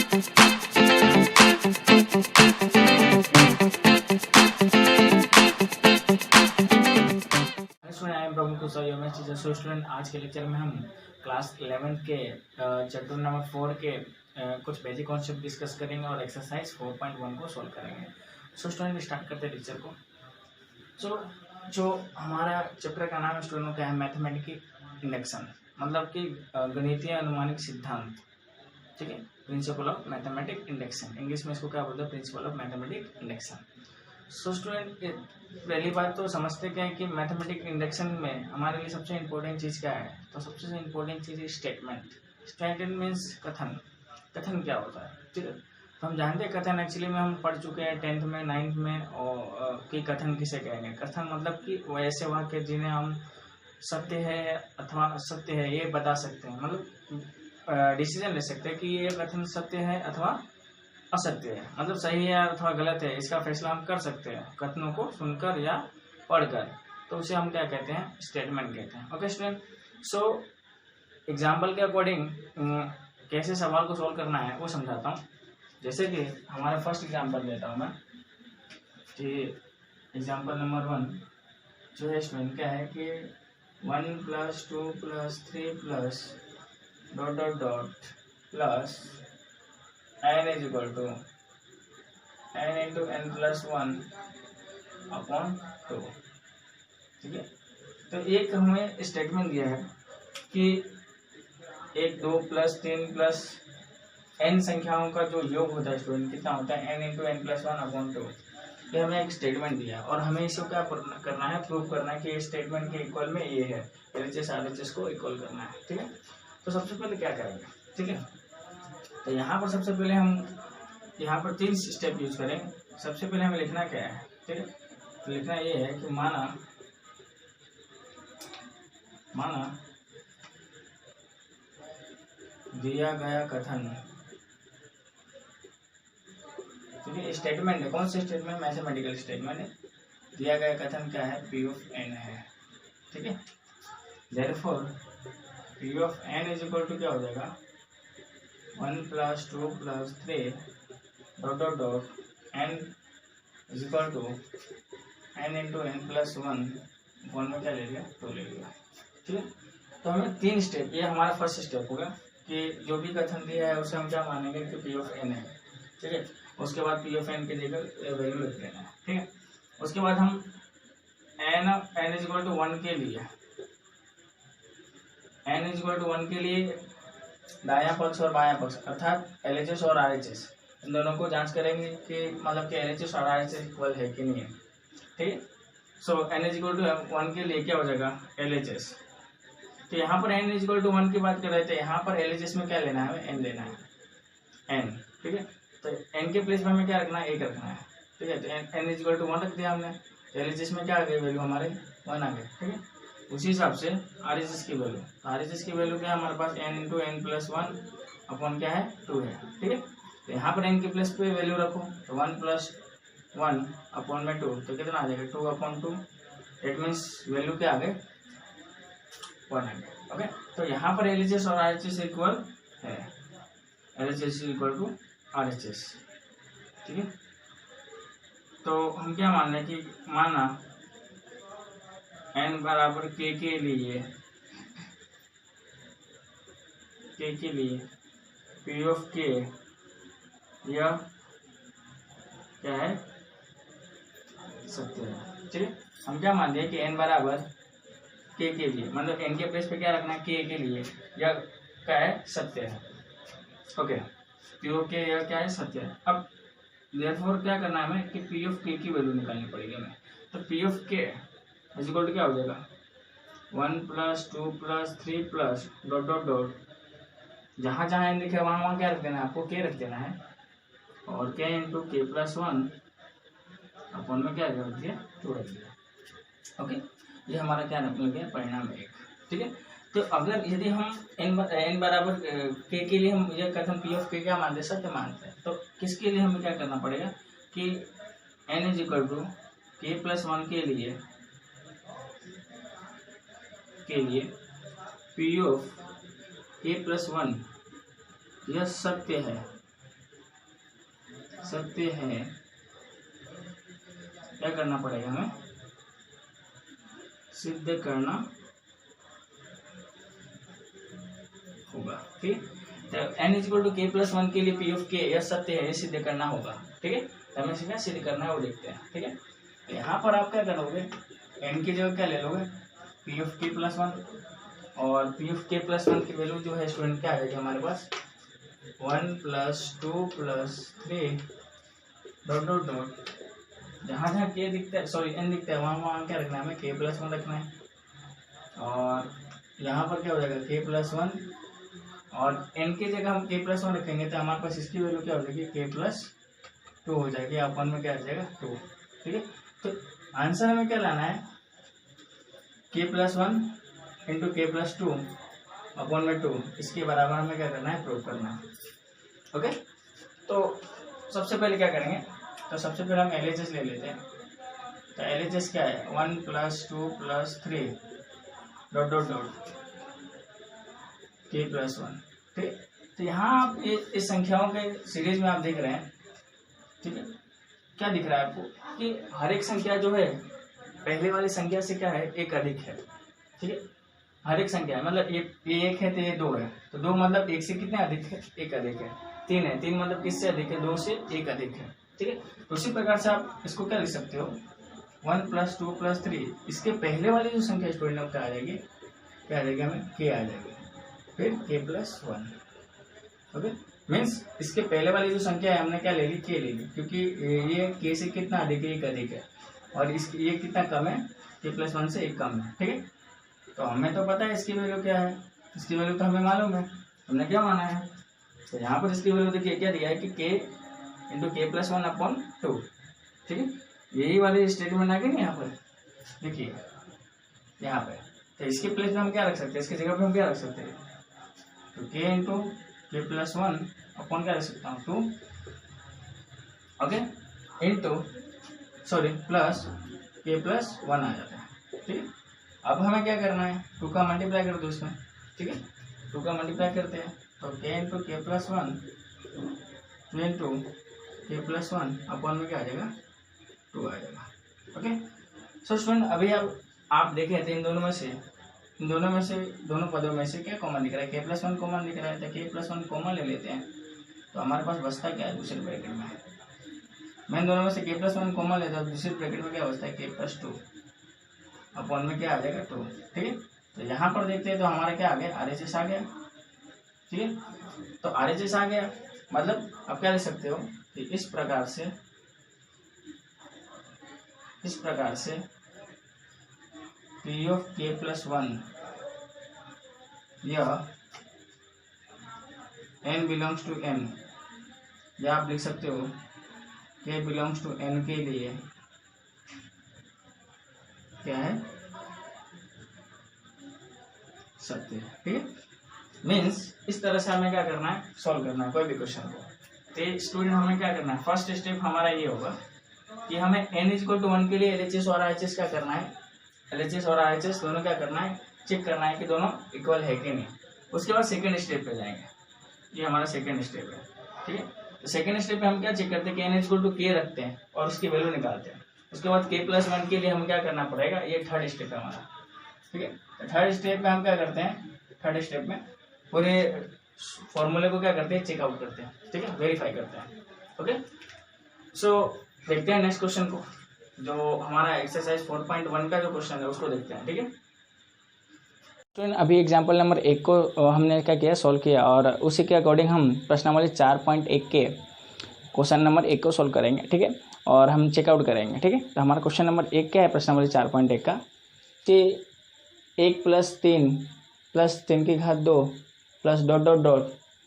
Student, आज के lecture में हम क्लास 11 के चैप्टर नंबर 4 के कुछ बेसिक कॉन्सेप्ट डिस्कस करेंगे और एक्सरसाइज 4.1 को सॉल्व करेंगे। सो स्टूडेंट, स्टार्ट करते हैं लेक्चर को। जो हमारा चैप्टर का नाम है स्टूडेंट क्या है, मैथमेटिकल इंडक्शन, मतलब कि गणितीय अनुमानिक सिद्धांत। ठीक है, principle of mathematic induction, English में इसको क्या बोलते हैं, principle of mathematic induction. So student, पहली बात तो समझते क्या है कि मैथमेटिक इंडक्शन में हमारे लिए सबसे इम्पोर्टेंट चीज़ क्या है। तो सबसे इम्पोर्टेंट चीज़ है स्टेटमेंट। स्टेटमेंट मीन्स कथन। कथन क्या होता है, ठीक है। तो हम जानते हैं कथन एक्चुअली में हम पढ़ चुके हैं 10th में 9th में, और कि कथन किसे कहेंगे। कथन मतलब कि वैसे वाक्य जिन्हें हम सत्य है अथवा असत्य है ये बता सकते हैं, मतलब डिसीजन ले सकते हैं कि ये कथन सत्य है अथवा असत्य है, मतलब सही है अथवा गलत है, इसका फैसला हम कर सकते हैं कथनों को सुनकर या पढ़कर। तो उसे हम क्या कहते हैं, स्टेटमेंट कहते हैं। ओके स्टूडेंट, सो एग्जाम्पल के अकॉर्डिंग कैसे सवाल को सॉल्व करना है वो समझाता हूँ। जैसे कि हमारा फर्स्ट एग्जाम्पल लेता हूँ मैं कि एग्जाम्पल नंबर 1 जो है स्टूडेंट क्या है कि 1 + 2 + 3 + ... plus n is equal to n into n plus 1 upon 2। ठीक है, तो एक हमें स्टेटमेंट दिया है कि 1 2 + 3 + n संख्याओं का जो योग होता है स्टूडेंट कितना होता है, n into n plus 1 upon 2। ये हमें एक स्टेटमेंट दिया है और हमें इसको क्या करना है, प्रूव करना है कि ये स्टेटमेंट के इक्वल में ये है, LHS RHS को इक्वल करना है। ठीक है, तो सबसे पहले क्या करेंगे, ठीक है, तो यहाँ पर सबसे पहले हम यहाँ पर 3 स्टेप यूज करेंगे। सबसे पहले हमें लिखना क्या है, ठीक है, तो लिखना ये है कि माना दिया गया कथन, ठीक है, स्टेटमेंट है। कौन सा स्टेटमेंट, मैथमेटिकल स्टेटमेंट है। दिया गया कथन क्या है, P of n है। ठीक है, therefore P of n is equal to क्या हो जाएगा, 1 + 2 + 3 ... n is equal to n into n plus 1 one में क्या ले लिया, 2 ले लिया। ठीक है, तो हमें 3 स्टेप, ये हमारा फर्स्ट स्टेप होगा कि जो भी कथन दिया है उसे हम क्या मानेंगे कि P of n है। ठीक है, उसके बाद P of n की जगह वैल्यू लिख लेना है। ठीक है, उसके बाद हम n इज इक्वल टू 1 के लिए, n इज इक्वल टू 1 के लिए दायां पक्ष और बायां पक्ष अर्थात LHS और RHS इन दोनों को जांच करेंगे कि मतलब कि LHS और RHS इक्वल है कि नहीं है। ठीक है, सो n इज इक्वल टू 1 के लिए क्या हो जाएगा, LHS। तो यहाँ पर n इज इक्वल टू 1 की बात कर रहे थे, यहाँ पर LHS में क्या लेना है, हमें n लेना है, n। ठीक है, तो n के प्लेस में हमें क्या रखना है, 1 रखना है। ठीक है, तो n इज इक्वल टू 1 रख दिया हमने, LHS में क्या आ गई वैल्यू हमारे 1 आ गई। ठीक है, उसी हिसाब से RHS की वैल्यू, RHS की वैल्यू क्या है हमारे पास, n into n plus 1 upon क्या है, 2 है। ठीक है, तो यहाँ पर n के प्लेस पे वैल्यू रखो, तो 1 + 1 अपॉन में 2, तो कितना आ जाएगा, 2 अपॉन 2। इट मीन्स वैल्यू क्या आ गए, 1 आ गए। ओके, तो यहाँ पर LHS और RHS इक्वल है, LHS इक्वल टू RHS। ठीक है, तो हम क्या मान रहे हैं कि माना n बराबर k के लिए P of k यह क्या है, सत्य है। ठीक है, हम क्या मान रहे हैं कि n बराबर k के लिए, मतलब n के प्लेस पे क्या रखना है, k के लिए यह क्या है, सत्य है। ओके, P of k यह क्या है, सत्य है। अब therefore क्या करना है हमें कि P of k की वैल्यू निकालनी पड़ेगी हमें। तो P of k is equal to क्या हो जाएगा, 1 + 2 + 3 ... जहाँ जहाँ n लिखा है वहाँ वहाँ क्या रख देना है, आपको k रख देना है, और k into k plus 1 upon में क्या रख दिया, 2 रख दिया। ओके, ये हमारा क्या रख गया, परिणाम 1। ठीक है, तो अगर यदि हम n बराबर k के लिए हम यह कथन P of k क्या मानते हैं, सत्य मानते हैं, तो किसके लिए हमें क्या करना पड़ेगा कि n is equal to k plus 1 के लिए P of k plus 1 यह सत्य है। सत्य है, क्या करना पड़ेगा हमें, सिद्ध करना होगा। ठीक है, n इक्वल टू के प्लस 1 के लिए पी ऑफ के यह सत्य है, ये सिद्ध करना होगा। ठीक है, तो हमें इसमें सिद्ध करना है वो देखते हैं। ठीक है, तो यहाँ पर आप क्या करोगे, n की जगह क्या ले लोगे, पी ऑफ के प्लस 1, और पी ऑफ के प्लस 1 की वैल्यू जो है स्टूडेंट क्या आ जाएगी हमारे पास, 1 + 2 + 3 ... जहाँ जहाँ के दिखता है, सॉरी n दिखता है, वहाँ क्या रखना है हमें, के प्लस 1 रखना है। और यहाँ पर क्या हो जाएगा, के प्लस 1, और n की जगह हम के प्लस 1 रखेंगे तो हमारे पास इसकी वैल्यू क्या हो जाएगी, के प्लस 2 हो जाएगी। अपन में क्या आ जाएगा, 2। ठीक है, तो आंसर हमें क्या लाना है, के प्लस 1 इंटू के प्लस 2 अपॉन में 2, इसके बराबर हमें क्या करना है, प्रूव करना है। ओके, तो सबसे पहले क्या करेंगे, तो सबसे पहले हम LHS ले लेते हैं। तो LHS क्या है, 1 + 2 + 3 ... के प्लस 1। ठीक, तो यहाँ आप इस संख्याओं के सीरीज में आप देख रहे हैं। ठीक है, क्या दिख रहा है आपको कि हर एक संख्या जो है पहले वाली संख्या से क्या है, एक अधिक है। ठीक है, हर एक संख्या मतलब ये 1 है तो ये 2 है, तो 2 मतलब 1 से कितने अधिक है, 1 अधिक है। 3 है, 3 मतलब किससे अधिक है, 2 से 1 अधिक है। ठीक है, तो उसी प्रकार से आप इसको क्या लिख सकते हो, 1 + 2 + 3, इसके पहले वाली जो संख्या स्टूडेंट क्या आ जाएगी, क्या आ जाएगी हमें, के आ जाएगी, फिर के प्लस 1। ओके, मीन्स इसके पहले वाली जो संख्या है हमने क्या ले ली, के ले ली, क्योंकि ये के से कितना अधिक है, 1 अधिक है, और ये कितना कम है, के प्लस 1 से 1 कम है। ठीक है, तो हमें तो पता है इसकी वैल्यू क्या है, इसकी वैल्यू तो हमें मालूम है, हमने क्या माना है। तो यहाँ पर इसकी वैल्यू देखिए क्या दिया है कि के इंटू के प्लस 1 अपॉन 2। ठीक है, यही वाली स्टेटमेंट आ गई ना यहाँ पर, देखिए यहाँ पे। तो इसके प्लेस में हम क्या रख सकते हैं, इसकी जगह पे हम क्या रख सकते हैं, तो के इंटू के प्लस 1 अपॉन क्या रख सकता हूँ, 2। ओके, इंटू सॉरी प्लस के प्लस 1 आ जाता है। ठीक है, अब हमें क्या करना है, 2 का मल्टीप्लाई कर दो इसमें। ठीक है, 2 का मल्टीप्लाई करते हैं, तो के इंटू के प्लस 1 इंटू के प्लस 1 अपॉन में क्या आ जाएगा, 2 आ जाएगा। ओके, सो स्टूडेंट अभी अब आप देखें तो इन दोनों में से दोनों पदों में से क्या कॉमन दिख रहा है, के प्लस 1 कॉमन दिख रहा है, तो के प्लस 1 कॉमन ले लेते हैं। तो हमारे पास बचता क्या है, दूसरे ब्रैकेट में, मैं इन दोनों में से के प्लस 1 कॉमन लेता हूँ, दूसरे ब्रैकेट में क्या बचता है, के प्लस 2 अपॉन में क्या आ जाएगा, 2। ठीक है, तो यहाँ पर देखते हैं तो हमारा क्या आ गया, RHS आ गया। ठीक है, तो RHS आ गया, मतलब आप क्या लिख सकते हो कि इस प्रकार से P ऑफ के प्लस 1 या n बिलोंग्स टू n, या आप लिख सकते हो k बिलोंग्स टू n के लिए क्या है, सत्य है। ठीक है, मीन्स इस तरह से हमें क्या करना है, सॉल्व करना है कोई भी क्वेश्चन को। तो स्टूडेंट हमें क्या करना है, फर्स्ट स्टेप हमारा ये होगा कि हमें n = 1 के लिए LHS और RHS क्या करना है, LHS और RHS दोनों क्या करना है, चेक करना है कि दोनों इक्वल है कि नहीं। उसके बाद सेकंड स्टेप पे जाएंगे, ये हमारा सेकंड स्टेप है। ठीक है, तो सेकंड स्टेप पे हम क्या चेक करते हैं कि n = k रखते हैं और उसकी वैल्यू निकालते हैं। उसके बाद k प्लस 1 के लिए हम क्या करना पड़ेगा, ये थर्ड स्टेप है हमारा। ठीक है, तो थर्ड स्टेप में हम क्या करते हैं, थर्ड स्टेप में पूरे फॉर्मूले को क्या करते हैं, चेकआउट करते हैं। ठीक है, वेरीफाई करते हैं। ओके, सो देखते हैं नेक्स्ट क्वेश्चन को, जो हमारा एक्सरसाइज 4.1 का जो क्वेश्चन है उसको देखते हैं। ठीक है, तो अभी एग्जांपल नंबर 1 को हमने क्या किया, सॉल्व किया, और उसी के अकॉर्डिंग हम प्रश्नावली 4.1 के क्वेश्चन नंबर 1 को सॉल्व करेंगे। ठीक है, और हम चेकआउट करेंगे। ठीक है, तो हमारा क्वेश्चन नंबर 1 क्या है, प्रश्नावली 4.1 का, कि 1 + 3 + 3 की घात 2 प्लस ...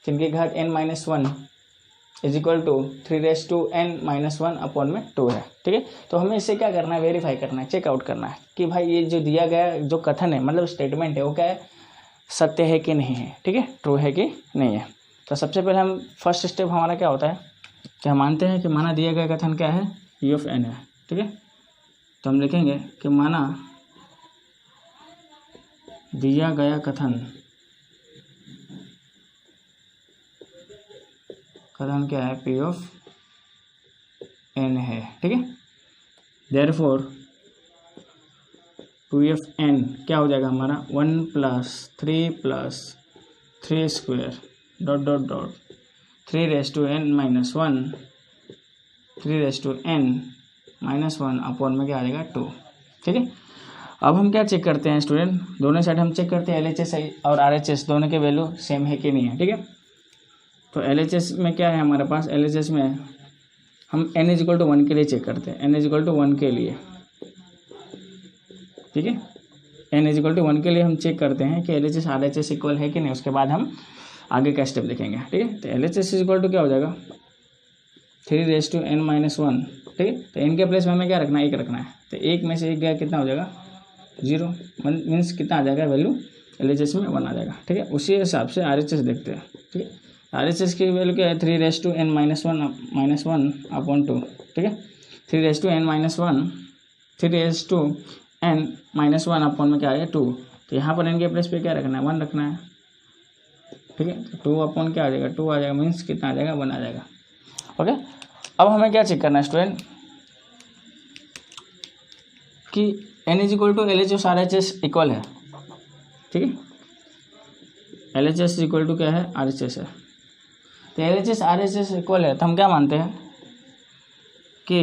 3 की घात n-1 is equal to 3n-1 upon में 2 है। ठीक है, तो हमें इसे क्या करना है, वेरीफाई करना है, चेकआउट करना है कि भाई ये जो दिया गया जो कथन है, मतलब स्टेटमेंट है, वो क्या है, सत्य है कि नहीं है। ठीक है, ट्रू है कि नहीं है। तो सबसे पहले हम फर्स्ट स्टेप हमारा क्या होता है कि हम मानते हैं कि माना दिया गया कथन क्या है, P ऑफ n है। ठीक है, तो हम लिखेंगे कि माना दिया गया कथन क्या है, P ऑफ n है, ठीक है। देयरफॉर टू एफ एन क्या हो जाएगा हमारा 1 + 3 square dot dot dot 3n-1 3n-1 upon में क्या आ जाएगा 2, ठीक है। अब हम क्या चेक करते हैं स्टूडेंट, दोनों साइड हम चेक करते हैं LHS और RHS दोनों के वैल्यू सेम है कि नहीं है, ठीक है। तो LHS में क्या है हमारे पास, LHS में हम n = 1 के लिए चेक करते हैं, n = 1 के लिए, ठीक है। n = 1 के लिए हम चेक करते हैं कि LHS RHS इक्वल है कि नहीं, उसके बाद हम आगे का स्टेप देखेंगे, ठीक है। तो LHS = क्या हो जाएगा 3n-1, ठीक है। तो n के प्लेस में हमें क्या रखना है, 1 रखना है। तो 1 में से 1 गया कितना हो जाएगा 0, मीन्स कितना आ जाएगा वैल्यू LHS में 1 आ जाएगा, ठीक है। उसी हिसाब से RHS देखते हैं, ठीक है। RHS की वैल्यू क्या है 3n-1 अपॉन 2, ठीक है। 3n-1 अपॉन में क्या आएगा 2। तो यहाँ पर n के प्लेस पे क्या रखना है 1 रखना है, ठीक है। तो 2 अपॉन क्या आ जाएगा 2 आ जाएगा, मीन्स कितना आ जाएगा 1 आ जाएगा, ओके। अब हमें क्या चेक करना है स्टूडेंट कि n = LHS RHS इक्वल है, ठीक है। LHS = क्या है RHS है। तो LHS RHS इक्वल है तो हम क्या मानते हैं कि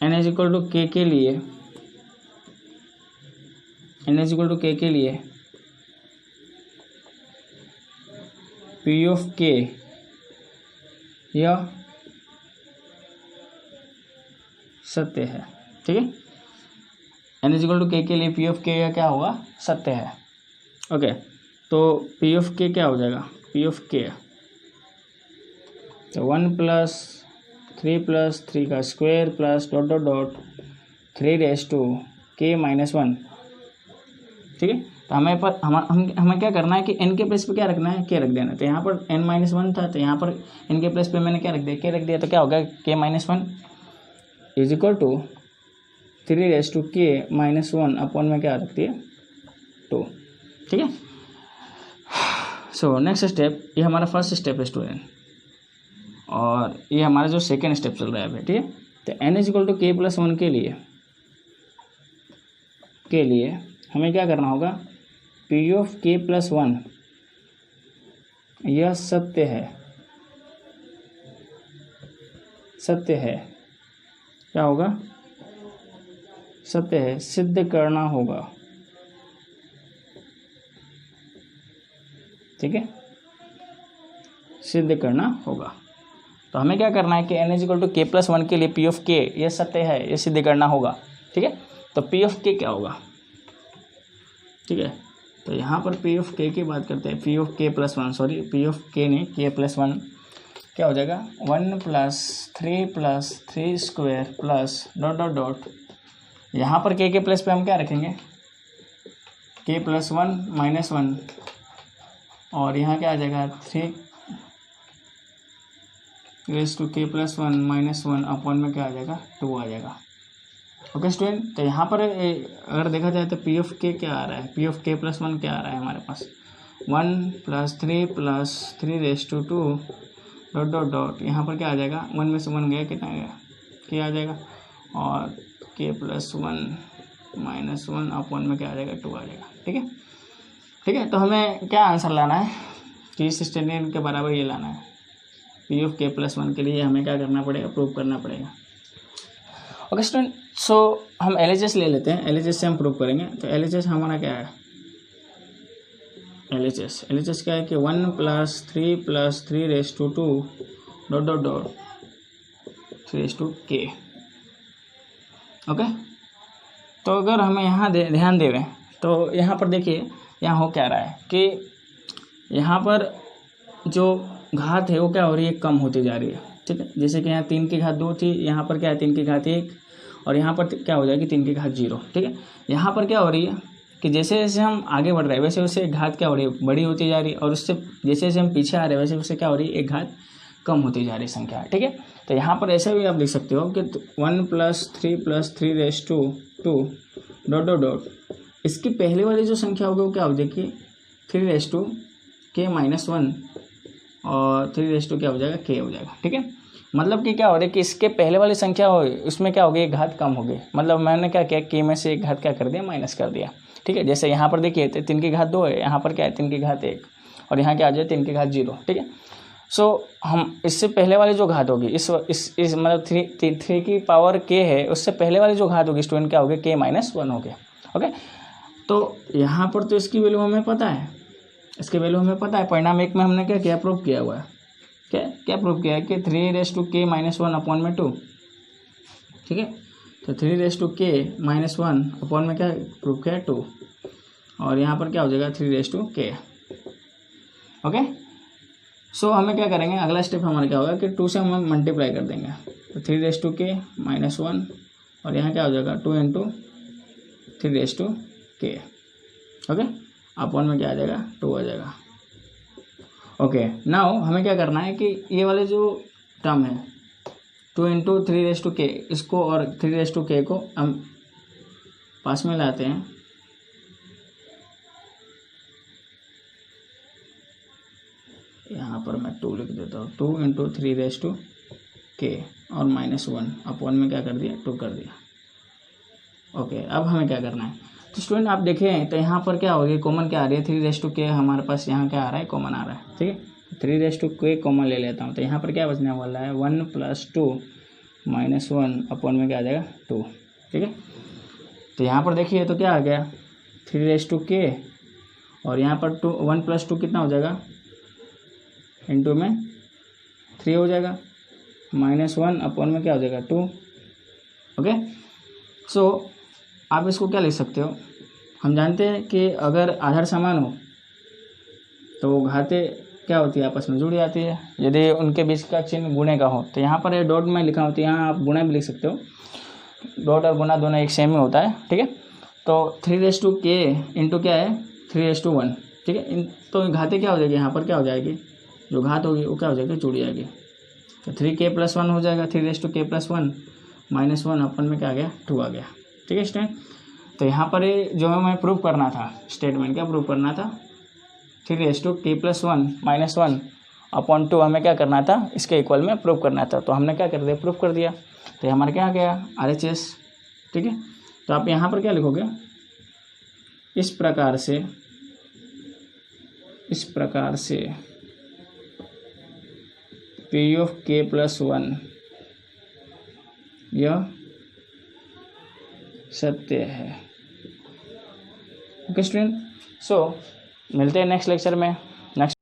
n = k के लिए P of k यह सत्य है, ठीक है। n = k के लिए P of k यह क्या होगा सत्य है, ओके। तो P of k क्या हो जाएगा, P of k तो 1 + 3 + 3 का square plus dot dot dot 3n-1, ठीक है। तो हमें क्या करना है कि n के प्लेस पे क्या रखना है k रख देना। तो यहाँ पर n-1 था तो यहाँ पर n के प्लेस पे मैंने क्या रख दिया k रख दिया। तो क्या होगा k-1 = 3k-1 अपॉन में क्या रख दिया 2, ठीक है। सो नेक्स्ट स्टेप, ये हमारा फर्स्ट स्टेप है स्टूडेंट और ये हमारा जो सेकेंड स्टेप चल रहा है अभी, ठीक है। तो n = k+1 के लिए हमें क्या करना होगा P of k+1 यह सत्य है, क्या होगा सत्य है, सिद्ध करना होगा, ठीक है, सिद्ध करना होगा। तो हमें क्या करना है कि n = k+1 के लिए P of k यह सत्य है, ये सिद्ध करना होगा, ठीक है। तो P of k क्या होगा, ठीक है। तो यहाँ पर P of k की बात करते हैं, P of k+1 sorry P of k नहीं k+1 क्या हो जाएगा 1 + 3 + 3 square plus dot dot dot, यहाँ पर k के प्लेस पे हम क्या रखेंगे k+1 - 1 और यहाँ क्या आ जाएगा 3k+1 - 1 अपॉन में क्या आ जाएगा 2 आ जाएगा, ओके स्टूडेंट। तो यहाँ पर अगर देखा जाए तो P of k क्या आ रहा है, P of k+1 क्या आ रहा है हमारे पास 1 + 3 + 3^2 डॉट डॉट डॉट, यहाँ पर क्या आ जाएगा 1 में से 1 गया कितना गया k आ जाएगा और k+1 - 1 अपॉन में क्या आ जाएगा 2 आ जाएगा, ठीक है, ठीक है। तो हमें क्या आंसर लाना है कि इस स्टेटमेंट के बराबर ये लाना है। P of k+1 के लिए हमें क्या करना पड़ेगा, प्रूव करना पड़ेगा, ओके स्टूडेंट। सो हम LHS ले लेते हैं, LHS से हम प्रूव करेंगे। तो LHS हमारा क्या है, LHS क्या है कि 1 + 3 + 3^2 dot dot dot 3k, okay. तो अगर हमें यहाँ ध्यान दें तो यहाँ पर देखिए यहाँ हो क्या रहा है कि यहाँ पर जो घात है वो क्या हो रही है, कम होती जा रही है, ठीक है। जैसे कि यहाँ 3 की घात 2 थी, यहाँ पर क्या है 3 की घात 1 और यहाँ पर क्या हो जाएगी 3 की घात 0, ठीक है। यहाँ पर क्या हो रही है कि जैसे जैसे हम आगे बढ़ रहे हैं वैसे वैसे घात क्या हो रही है, बड़ी होती जा रही है और उससे जैसे जैसे हम पीछे आ रहे हैं वैसे वैसे क्या हो रही है, एक घात कम होती जा रही संख्या, ठीक है। तो यहाँ पर ऐसे भी आप लिख सकते हो कि 1 + 3 + 3^2 डॉट डॉट डॉट, इसकी पहले वाली जो संख्या होगी वो क्या हो जाएगी 3k - 1 और 3 क्या हो जाएगा k हो जाएगा, ठीक है। मतलब कि क्या हो रहा है कि इसके पहले वाली संख्या हो उसमें क्या हो गई, घात कम हो गई। मतलब मैंने क्या किया, के में से एक घात क्या कर दिया, माइनस कर दिया। ठीक है, जैसे यहाँ पर देखिए 3 की घात 2 है, यहाँ पर क्या है 3 की घात 1, और यहाँ क्या आ जाए 3 की घात 0। ठीक है, सो हम इससे पहले वाली जो घात होगी इस मतलब 3 की पावर k है, उससे पहले वाली जो घात होगी स्टूडेंट क्या होगी, k-1 हो गया। ओके, तो यहाँ पर तो इसकी वैल्यू हमें पता है, इसकी वैल्यू हमें पता है। परिणाम 1 में हमने क्या किया, प्रूव किया हुआ है। क्या प्रूव किया है कि 3k-1/2। ठीक है, तो 3k-1 में क्या प्रूव किया है, 2, और यहाँ पर क्या हो जाएगा 3k। ओके, सो हमें क्या करेंगे, अगला स्टेप हमारा क्या होगा कि 2 से हम मल्टीप्लाई कर देंगे, तो 3k-1, और यहाँ क्या हो जाएगा 2 × 3k। ओके, अपॉन में क्या आ जाएगा, 2 आ जाएगा। ओके, नाउ हमें क्या करना है कि ये वाले जो टर्म है 2 × 3k, इसको और 3k को हम पास में लाते हैं। यहाँ पर मैं 2 लिख देता हूँ, 2 × 3k और -1 अपॉन में क्या कर दिया, 2 कर दिया। ओके, अब हमें क्या करना है, तो स्टूडेंट आप देखें तो यहाँ पर क्या हो गया, कॉमन क्या आ रही है, 3k हमारे पास यहाँ क्या आ रहा है, कॉमन आ रहा है। ठीक है, 3k कॉमन ले लेता हूँ, तो यहाँ पर क्या बचने वाला है, 1 + 2 - 1 अपॉन में क्या आ जाएगा, 2। ठीक है, तो यहाँ पर देखिए तो क्या आ गया, 3k, और यहाँ पर 1 + 2 कितना हो जाएगा, इंटू में 3 हो जाएगा, -1 अपॉन में क्या हो जाएगा, 2। ओके, सो आप इसको क्या लिख सकते हो, हम जानते हैं कि अगर आधार समान हो तो घातें क्या होती है, आपस में जुड़ जाती है। यदि उनके बीच का चिन्ह गुणे का हो, तो यहाँ पर ये डॉट में लिखा होता है, यहाँ आप गुणा भी लिख सकते हो, डॉट और गुणा दोनों एक सेम ही होता है। ठीक है, तो 3k इंटू क्या है, 3:1। ठीक है, तो घातें क्या हो जाएगी, यहाँ पर क्या हो जाएगी, जो घात होगी वो क्या हो जाएगी, जुड़ जाएगी। तो 3k+1 हो जाएगा, 3k+1 -1 अपन में क्या आ गया, 2 आ गया। ठीक है स्टूडेंट, तो यहाँ पर जो हमें प्रूव करना था, स्टेटमेंट क्या प्रूव करना था, 3k+1 -1 अपॉन 2 हमें क्या करना था, इसके इक्वल में प्रूव करना था। तो हमने क्या कर दिया, प्रूव कर दिया, तो हमारा क्या आ गया, RHS। ठीक है, तो आप यहाँ पर क्या लिखोगे, इस प्रकार से P(k+1) यह सत्य है। ओके स्टूडेंट, सो मिलते हैं नेक्स्ट लेक्चर में।